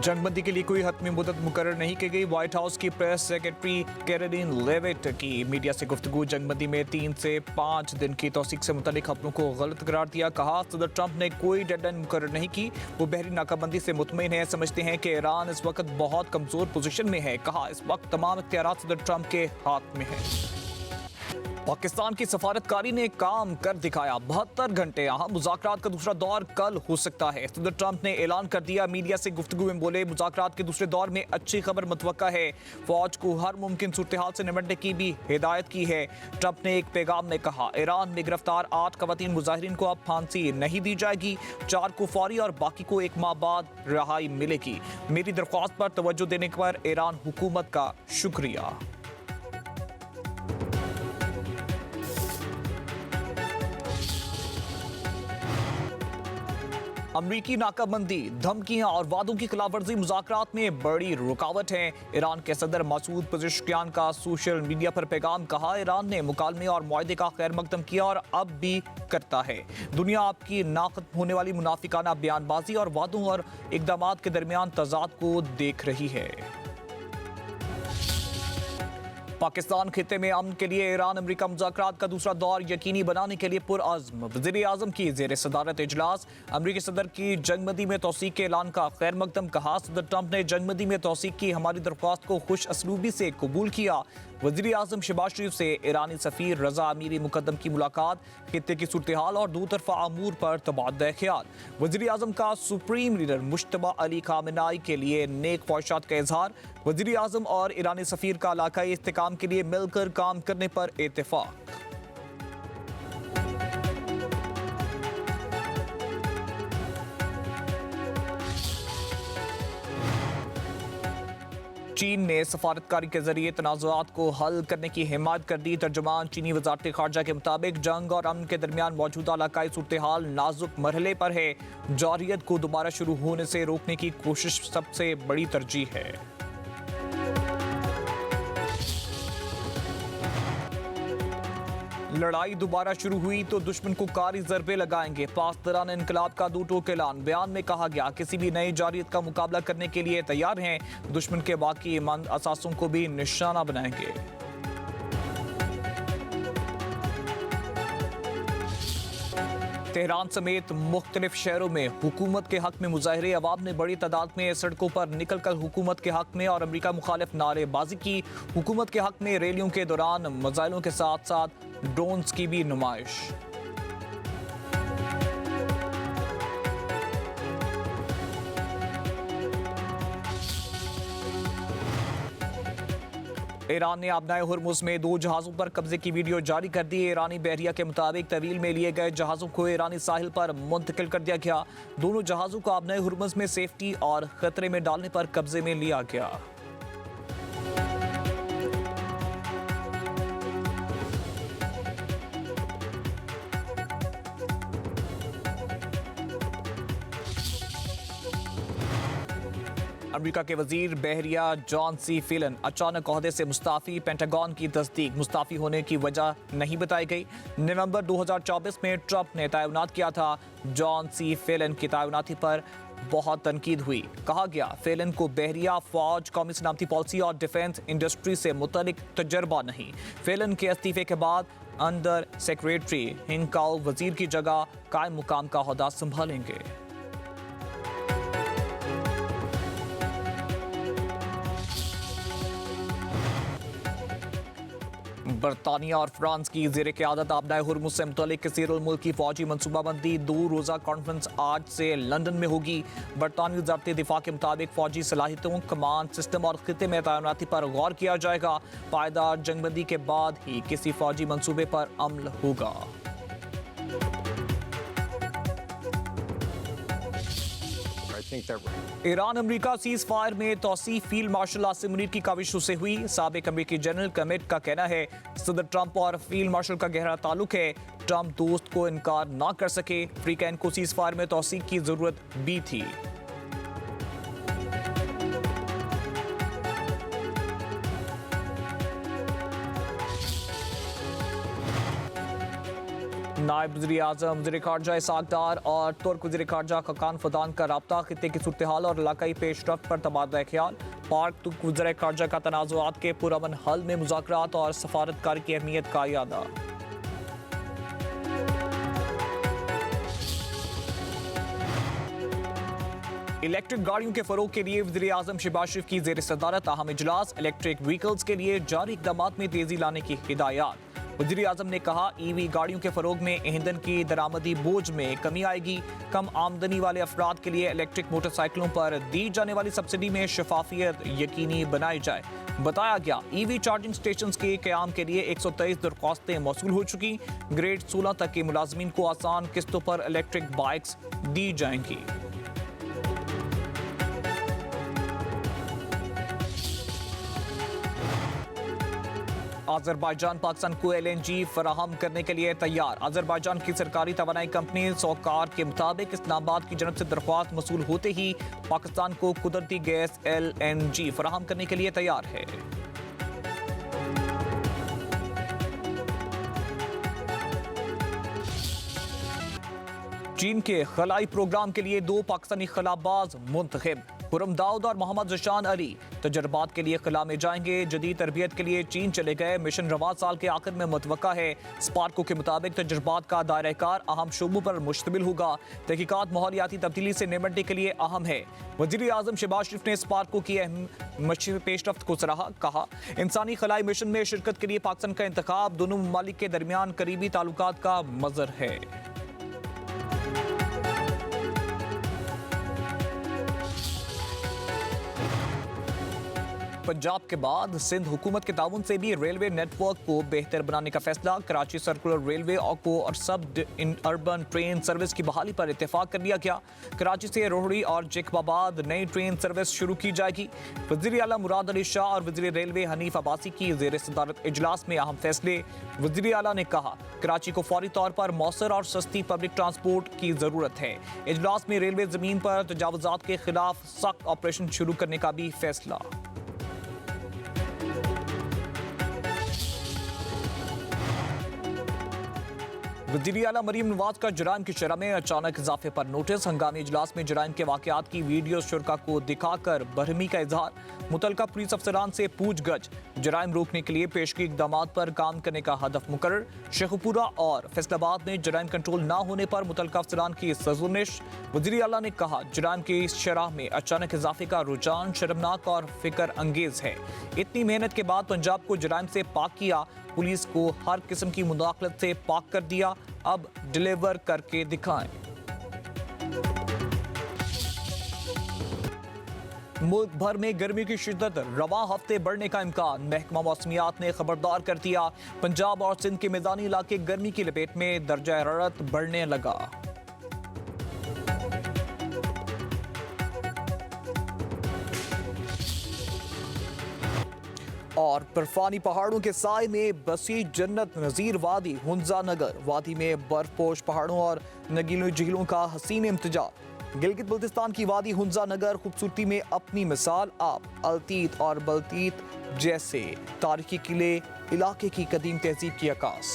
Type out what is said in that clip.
जंगबंदी के लिए कोई हतमी मुद्दत मुकर्रर नहीं की गई। व्हाइट हाउस की प्रेस सेक्रेटरी कैरोलिन लेविट की मीडिया से गुफ्तगू। जंगबंदी में 3 से 5 दिन की तौसीक से मुतालिक खबरों को गलत करार दिया। कहा सदर ट्रंप ने कोई डेडलाइन मुकर्रर नहीं की, वो बहरी नाकाबंदी से मुतमईन है, समझते हैं कि ईरान इस वक्त बहुत कमजोर पोजीशन में है। कहा इस वक्त तमाम इख्तियारात सदर ट्रंप के हाथ में है। पाकिस्तान की सफारतकारी ने काम कर दिखाया। 72 घंटे अहम मुज़ाकरात का दूसरा दौर कल हो सकता है। सदर ट्रंप ने ऐलान कर दिया। मीडिया से गुफ्तगू में बोले मुज़ाकरात के दूसरे दौर में अच्छी खबर मुतवक्का है। फौज को हर मुमकिन सूरत हाल से निपटने की भी हिदायत की है। ट्रंप ने एक पैगाम में कहा ईरान में गिरफ्तार 8 ख़वातीन मुजाहिरीन को अब फांसी नहीं दी जाएगी। 4 को फौरी और बाकी को 1 माह बाद रिहाई मिलेगी। मेरी दरख्वास्त पर तवज्जो देने पर ईरान हुकूमत का शुक्रिया। अमरीकी नाकाबंदी, धमकियां और वादों की खिलाफवर्जी मुज़ाकरात में बड़ी रुकावट है। ईरान के सदर मसूद पेज़ेश्कियान का सोशल मीडिया पर पैगाम। कहा ईरान ने मुकालमे और मुआहदे का खैर मकदम किया और अब भी करता है। दुनिया आपकी नाखत्म होने वाली मुनाफिकाना बयानबाजी और वादों और इक़दामात के दरमियान तज़ाद को देख रही है। पाकिस्तान खिते में अमन के लिए ईरान अमरीका मुज़ाकरात का दूसरा दौर यकीनी बनाने के लिए पुरअज़्म। वज़ीर आज़म की ज़ेर सदारत इजलास। अमरीकी सदर की जंगबंदी में तौसीक के ऐलान का खैर मकदम। कहा सदर ट्रंप ने जंगबंदी में तौसीक की हमारी दरख्वास्त को खुश असलूबी से कबूल किया। वज़ीर आज़म शहबाज शरीफ से ईरानी सफ़ीर रज़ा अमीरी मुक़द्दम की मुलाकात। खिते की सूरत हाल और दो तरफ़ा अमूर पर तबादला ख्याल। वज़ीर आज़म का सुप्रीम लीडर मुश्तबा अली खामेनाई के लिए नेक ख्वाहिशात का इजहार। वज़ीर आज़म और ईरानी सफ़ीर का इलाकाई इस्तेहकाम के लिए मिलकर काम करने पर इत्तेफाक। चीन ने सफारतकारी के जरिए तनाज़ुआत को हल करने की हिमायत कर दी। तर्जुमान चीनी वज़ारत ख़ारजा के मुताबिक जंग और अमन के दरमियान मौजूदा इलाकाई सूरत हाल नाजुक मरहले पर है। जारियत को दोबारा शुरू होने से रोकने की कोशिश सबसे बड़ी तरजीह है। लड़ाई दोबारा शुरू हुई तो दुश्मन को कारी ज़रबे लगाएंगे। पासदारान इनकलाब का दो टोक ऐलान। बयान में कहा गया किसी भी नई जारियत का मुकाबला करने के लिए तैयार हैं। दुश्मन के बाकी ईमान असासों को भी निशाना बनाएंगे। तेहरान समेत मुख्तलिफ शहरों में हुकूमत के हक में मुजाहिरे। अवाम ने बड़ी तादाद में सड़कों पर निकल कर हुकूमत के हक में और अमरीका मुखालिफ नारेबाजी की। हुकूमत के हक में रैलियों के दौरान मिसाइलों के साथ साथ ड्रोन्स की भी नुमाइश। ईरान ने आबनाए हुर्मुज़ में 2 जहाज़ों पर कब्जे की वीडियो जारी कर दी। ईरानी बहरिया के मुताबिक तवील में लिए गए जहाज़ों को ईरानी साहिल पर मुंतकिल कर दिया गया। दोनों जहाज़ों को आबनाए हुर्मुज़ में सेफ्टी और खतरे में डालने पर कब्जे में लिया गया। अमेरिका के वजीर बहरिया जॉन सी फिलन अचानक ओहदे से मुस्ताफ़ी। पेंटागन की तस्दीक मुस्ताफ़ी होने की वजह नहीं बताई गई। नवंबर 2024 में ट्रंप ने तयनात किया था। जॉन सी फिलन की तयनाती पर बहुत तनकीद हुई। कहा गया फिलन को बहरिया फौज, कौमी सलामती पॉलिसी और डिफेंस इंडस्ट्री से मुतल्लिक तजर्बा नहीं। फिलन के इस्तीफे के बाद अंडर सेक्रेटरी हिंकाओ वजीर की जगह कायम मुकाम का ओहदा संभालेंगे। बरतानिया और फ्रांस की ज़ेर क़यादत आबनाए हुर्मुज़ से मुतल्लिक़ कसीरुल मुल्की फ़ौजी मनसूबाबंदी 2 रोज़ा कॉन्फ्रेंस आज से लंदन में होगी। बरतानवी वज़ारत दिफ़ा के मुताबिक फ़ौजी सलाहियतों, कमांड सिस्टम और ख़िते में तैनाती पर गौर किया जाएगा। पायदार जंगबंदी के बाद ही किसी फ़ौजी मनसूबे पर अमल होगा। ईरान अमरीका सीज़ फायर में तौसीफ़ फील्ड मार्शल आसिम मुनीर की काविशों से हुई। साबिक़ अमरीकी जनरल कमिट का कहना है सदर ट्रंप और फील्ड मार्शल का गहरा ताल्लुक है। ट्रंप दोस्त को इनकार ना कर सके। फ्रीकैन को सीज़ फायर में तौसीक़ की ज़रूरत भी थी। नायब वज़ीर आज़म वज़ीर ख़ारजा इसहाक़ डार और तुर्क वज़ीर ख़ारजा खकान फदान का रब्ता खित्ते की सूरत हाल और इलाकाई पेशरफ्त पर तबादला ख्याल। पाक तुर्क वज़ीर ख़ारजा का तनाज़ुआत के पुरअमन हल में मुज़ाकरात और सफारतकारी की अहमियत का यादा। इलेक्ट्रिक गाड़ियों के फरोग के लिए वज़ीर आज़म शहबाज शरीफ की ज़ेर सदारत अहम इजलास। इलेक्ट्रिक व्हीकल्स के लिए जारी इक़दाम में तेज़ी लाने की हिदायत। वज़ीर आज़म ने कहा EV गाड़ियों के फरोग में ईंधन की दरामदी बोझ में कमी आएगी। कम आमदनी वाले अफराद के लिए इलेक्ट्रिक मोटरसाइकिलों पर दी जाने वाली सब्सिडी में शफाफियत यकीनी बनाई जाए। बताया गया EV चार्जिंग स्टेशन के क़याम के लिए 123 दरख्वास्तें मौसूल हो चुकी। ग्रेड 16 तक के मुलाजमीन को आसान किस्तों पर इलेक्ट्रिक बाइक्स दी जाएंगी। अज़रबैजान पाकिस्तान को LNG फराहम करने के लिए तैयार। अज़रबैजान की सरकारी तवानाई कंपनी सौकार के मुताबिक इस्लामाबाद की जनब से दरख्वास्त मसूल होते ही पाकिस्तान को कुदरती गैस LNG फराहम करने के लिए तैयार है। चीन के खलाई प्रोग्राम के लिए 2 पाकिस्तानी खलाबाज मुंतखब। खुरम दाऊद और मोहम्मद जशान अली तजर्बात के लिए खला में जाएंगे। जदीद तरबियत के लिए चीन चले गए। मिशन रवां साल के आखिर में मुतवक्का है। स्पार्को के मुताबिक तजर्बात का दायरा कार अहम शोबों पर मुश्तमिल होगा। तहकीकात माहौलियाती तब्दीली से निपटने के लिए अहम है। वज़ीर आज़म शहबाज शरीफ ने स्पार्को की अहम पेशरफ्त को सराहा। कहा इंसानी खलाई मिशन में शिरकत के लिए पाकिस्तान का इंतखाब दोनों ममालिक के दरमियान करीबी ताल्लुकात का मज़र है। पंजाब के बाद सिंध हुकूमत के ताउन से भी रेलवे नेटवर्क को बेहतर बनाने का फैसला। कराची सर्कुलर रेलवे और सब अर्बन ट्रेन सर्विस की बहाली पर इत्तेफाक कर लिया गया। कराची से रोहड़ी और जैकबाबाद नई ट्रेन सर्विस शुरू की जाएगी। वज़ीर आला मुराद अली शाह और वज़ीर रेलवे हनीफ अब्बासी की ज़ेर सदारत इजलास में अहम फैसले। वज़ीर आला ने कहा कराची को फौरी तौर पर मौसर और सस्ती पब्लिक ट्रांसपोर्ट की ज़रूरत है। इजलास में रेलवे ज़मीन पर तजावुज़ात के खिलाफ सख्त ऑपरेशन शुरू करने का भी फैसला। वज़ीर आला मरीम नवाज का जराइम की शरह में अचानक इजाफे पर नोटिस। हंगामी इजलास में जराइम के वाक़यात की वीडियो शुरा को दिखाकर बरहमी का इजहार। मुतलका पुलिस अफसरान से पूछ गछ। जराइम रोकने के लिए पेशगी इक़दाम पर काम करने का हदफ मुकर्रर। शेखपुरा और फैसलाबाद में जराइम कंट्रोल न होने पर मुतलका अफसरान की सज़ुनिश। वज़ीर आला ने कहा जराइम की शरह में अचानक इजाफे का रुझान शर्मनाक और फिक्र अंगेज है। इतनी मेहनत के बाद पंजाब को जराइम से पाक किया। पुलिस को हर किस्म की मुदाखलत से पाक कर दिया। अब डिलीवर करके दिखाएं। मुल्क भर में गर्मी की शिद्दत रवां हफ्ते बढ़ने का इम्कान। महकमा मौसमियात ने खबरदार कर दिया। पंजाब और सिंध के मैदानी इलाके गर्मी की लपेट में। दर्जा हरारत बढ़ने लगा। और बर्फानी पहाड़ों के साए में बसी जन्नत नज़ीर वादी हुंजा नगर। वादी में बर्फपोश पहाड़ों और नगीली झीलों का हसीन इम्तिजा। गिलगित बल्तिस्तान की वादी हुंजा नगर खूबसूरती में अपनी मिसाल आप। अलतीत और बलतीत जैसे तारीखी किले इलाके की कदीम तहजीब की अक्कास।